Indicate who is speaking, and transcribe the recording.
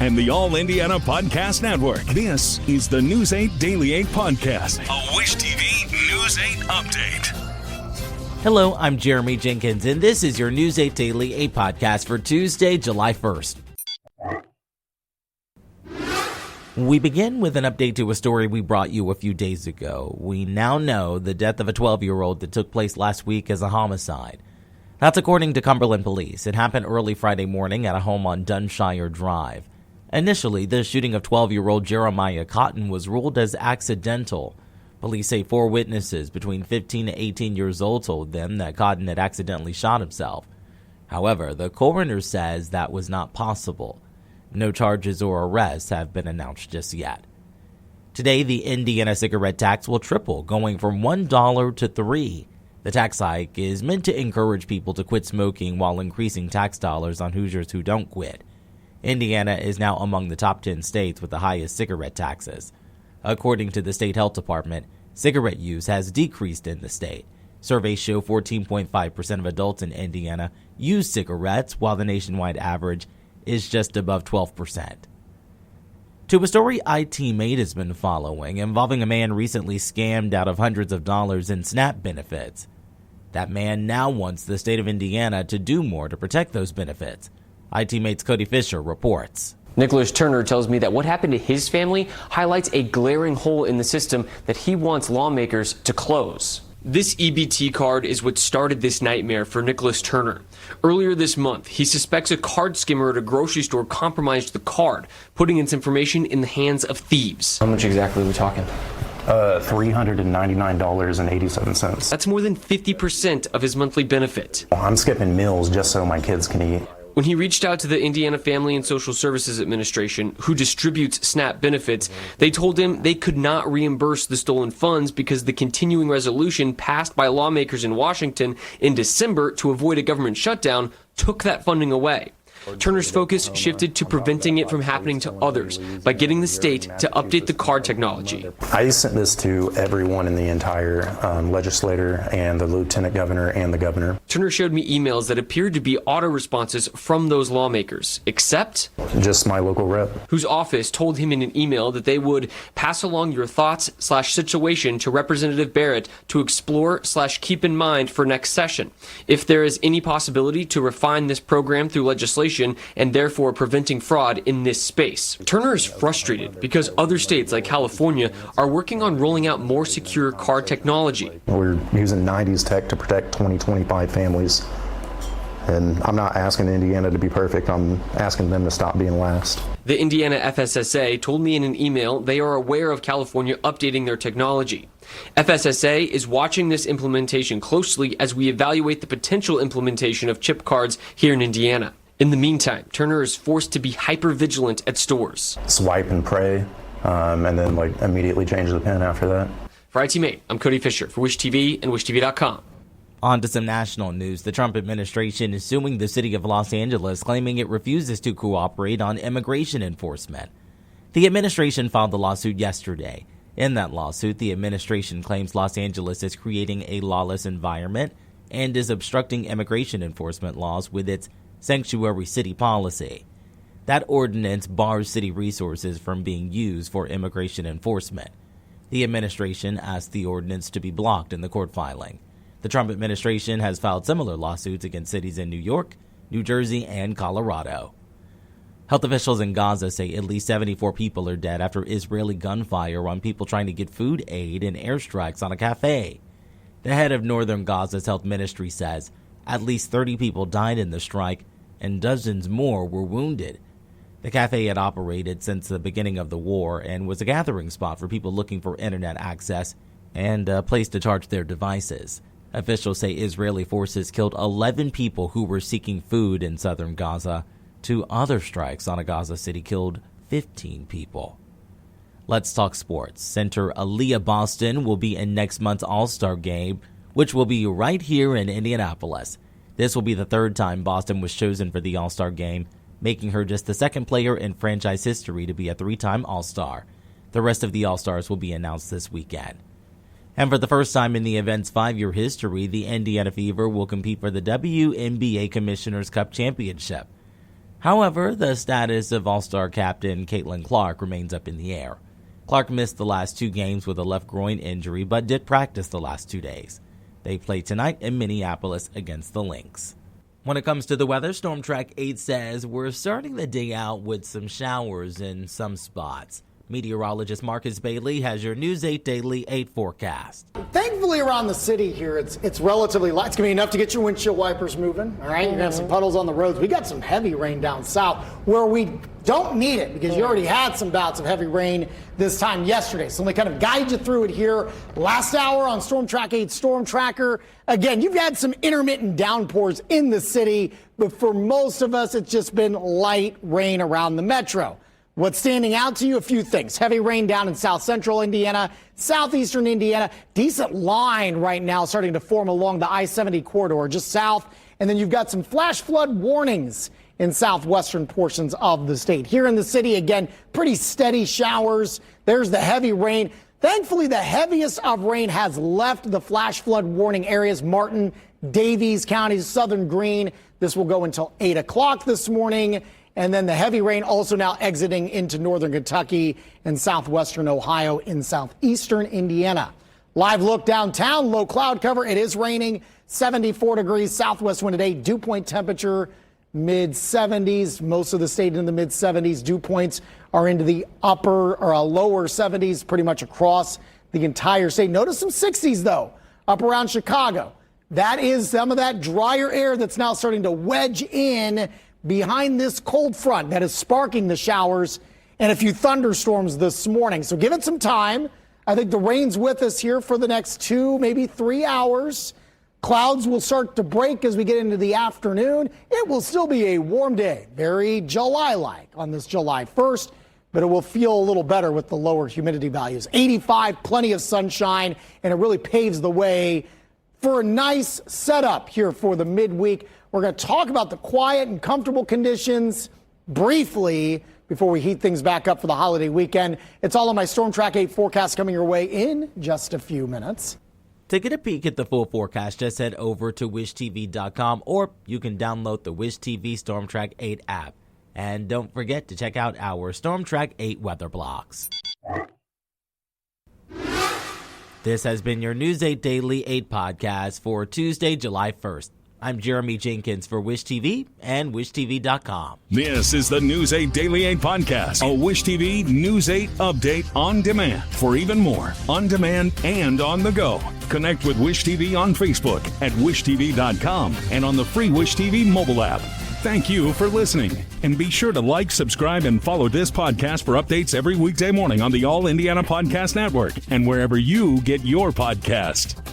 Speaker 1: and the All Indiana Podcast Network. This is the News 8 Daily 8 Podcast, a Wish TV News 8 update.
Speaker 2: Hello, I'm Jeremy Jenkins, and this is your News 8 Daily 8 Podcast for Tuesday, July 1st. We begin with an update to a story we brought you a few days ago. We now know the death of a 12-year-old that took place last week is a homicide. That's according to Cumberland Police. It happened early Friday morning at a home on Dunshire Drive. Initially, the shooting of 12-year-old Jeremiah Cotton was ruled as accidental. Police say 4 witnesses between 15 and 18 years old told them that Cotton had accidentally shot himself. However, the coroner says that was not possible. No charges or arrests have been announced just yet. Today, the Indiana cigarette tax will triple, going from $1 to $3. The tax hike is meant to encourage people to quit smoking while increasing tax dollars on Hoosiers who don't quit. Indiana is now among the top 10 states with the highest cigarette taxes. According to the state health department, cigarette use has decreased in the state. Surveys show 14.5% of adults in Indiana use cigarettes, while the nationwide average is just above 12%. To a story IT-Mate has been following, involving a man recently scammed out of hundreds of dollars in SNAP benefits. That man now wants the state of Indiana to do more to protect those benefits. IT-Mate's Cody Fisher reports.
Speaker 3: Nicholas Turner tells me that what happened to his family highlights a glaring hole in the system that he wants lawmakers to close. This EBT card is what started this nightmare for Nicholas Turner. Earlier this month, he suspects a card skimmer at a grocery store compromised the card, putting its information in the hands of thieves. How much exactly are we talking?
Speaker 4: $399.87.
Speaker 3: That's more than 50% of his monthly benefit.
Speaker 4: I'm skipping meals just so my kids can eat.
Speaker 3: When he reached out to the Indiana Family and Social Services Administration, who distributes SNAP benefits, they told him they could not reimburse the stolen funds because the continuing resolution passed by lawmakers in Washington in December to avoid a government shutdown took that funding away. Turner's focus shifted to preventing it from happening to others by getting the state to update the card technology.
Speaker 4: I sent this to everyone in the entire legislature and the lieutenant governor and the governor.
Speaker 3: Turner showed me emails that appeared to be auto responses from those lawmakers, except
Speaker 4: just my local rep,
Speaker 3: whose office told him in an email that they would pass along your thoughts/situation to Representative Barrett to explore/keep in mind for next session. If there is any possibility to refine this program through legislation and therefore preventing fraud in this space. Turner is frustrated because other states like California are working on rolling out more secure card technology.
Speaker 4: We're using 90s tech to protect 2025 families. And I'm not asking Indiana to be perfect, I'm asking them to stop being last.
Speaker 3: The Indiana FSSA told me in an email they are aware of California updating their technology. FSSA is watching this implementation closely as we evaluate the potential implementation of chip cards here in Indiana. In the meantime, Turner is forced to be hyper-vigilant at stores.
Speaker 4: Swipe and pray, and then immediately change the pin after that.
Speaker 3: For IT-Mate, I'm Cody Fisher for Wish TV and WishTV.com.
Speaker 2: On to some national news. The Trump administration is suing the city of Los Angeles, claiming it refuses to cooperate on immigration enforcement. The administration filed the lawsuit yesterday. In that lawsuit, the administration claims Los Angeles is creating a lawless environment and is obstructing immigration enforcement laws with its sanctuary city policy. That ordinance bars city resources from being used for immigration enforcement. The administration asked the ordinance to be blocked in the court filing. The Trump administration has filed similar lawsuits against cities in New York, New Jersey, and Colorado. Health officials in Gaza say at least 74 people are dead after Israeli gunfire on people trying to get food aid and airstrikes on a cafe. The head of Northern Gaza's health ministry says at least 30 people died in the strike and dozens more were wounded. The cafe had operated since the beginning of the war and was a gathering spot for people looking for internet access and a place to charge their devices. Officials say Israeli forces killed 11 people who were seeking food in southern Gaza. 2 other strikes on a Gaza city killed 15 people. Let's talk sports. Center Aaliyah Boston will be in next month's All-Star game, which will be right here in Indianapolis. This will be the 3rd time Boston was chosen for the All-Star game, making her just the 2nd player in franchise history to be a 3-time All-Star. The rest of the All-Stars will be announced this weekend. And for the first time in the event's 5-year history, the Indiana Fever will compete for the WNBA Commissioner's Cup Championship. However, the status of All-Star captain Caitlin Clark remains up in the air. Clark missed the last 2 games with a left groin injury, but did practice the last 2 days. They play tonight in Minneapolis against the Lynx. When it comes to the weather, Storm Track 8 says we're starting the day out with some showers in some spots. Meteorologist Marcus Bailey has your News 8 Daily 8 forecast.
Speaker 5: Thankfully, around the city here, it's relatively light. It's going to be enough to get your windshield wipers moving, all right? You're going to have some puddles on the roads. We got some heavy rain down south where we don't need it because you already had some bouts of heavy rain this time yesterday. So let me kind of guide you through it here. Last hour on Storm Track 8 Storm Tracker. Again, you've had some intermittent downpours in the city, but for most of us, it's just been light rain around the metro. What's standing out to you? A few things. Heavy rain down in south central Indiana, southeastern Indiana. Decent line right now starting to form along the I-70 corridor just south. And then you've got some flash flood warnings in southwestern portions of the state. Here in the city, again, pretty steady showers. There's the heavy rain. Thankfully, the heaviest of rain has left the flash flood warning areas. Martin, Davies counties, Southern Greene. This will go until 8 o'clock this morning. And then the heavy rain also now exiting into northern Kentucky and southwestern Ohio in southeastern Indiana. Live look downtown, low cloud cover. It is raining, 74 degrees, southwest wind today. Dew point temperature, mid-70s. Most of the state in the mid-70s. Dew points are into the upper or lower 70s pretty much across the entire state. Notice some 60s, though, up around Chicago. That is some of that drier air that's now starting to wedge in behind this cold front that is sparking the showers and a few thunderstorms this morning. So give it some time. I think the rain's with us here for the next 2, maybe 3 hours. Clouds will start to break as we get into the afternoon. It will still be a warm day, very July-like on this July 1st, but it will feel a little better with the lower humidity values. 85, plenty of sunshine, and it really paves the way for a nice setup here for the midweek. We're going to talk about the quiet and comfortable conditions briefly before we heat things back up for the holiday weekend. It's all on my Storm Track 8 forecast coming your way in just a few minutes.
Speaker 2: To get a peek at the full forecast, just head over to wishtv.com or you can download the Wish TV Storm Track 8 app. And don't forget to check out our Storm Track 8 weather blocks. This has been your News 8 Daily 8 podcast for Tuesday, July 1st. I'm Jeremy Jenkins for Wish TV and wishtv.com.
Speaker 1: This is the News 8 Daily 8 podcast, a Wish TV News 8 update on demand. For even more, on demand and on the go. Connect with Wish TV on Facebook at wishtv.com and on the free Wish TV mobile app. Thank you for listening. And be sure to like, subscribe, and follow this podcast for updates every weekday morning on the All Indiana Podcast Network and wherever you get your podcast.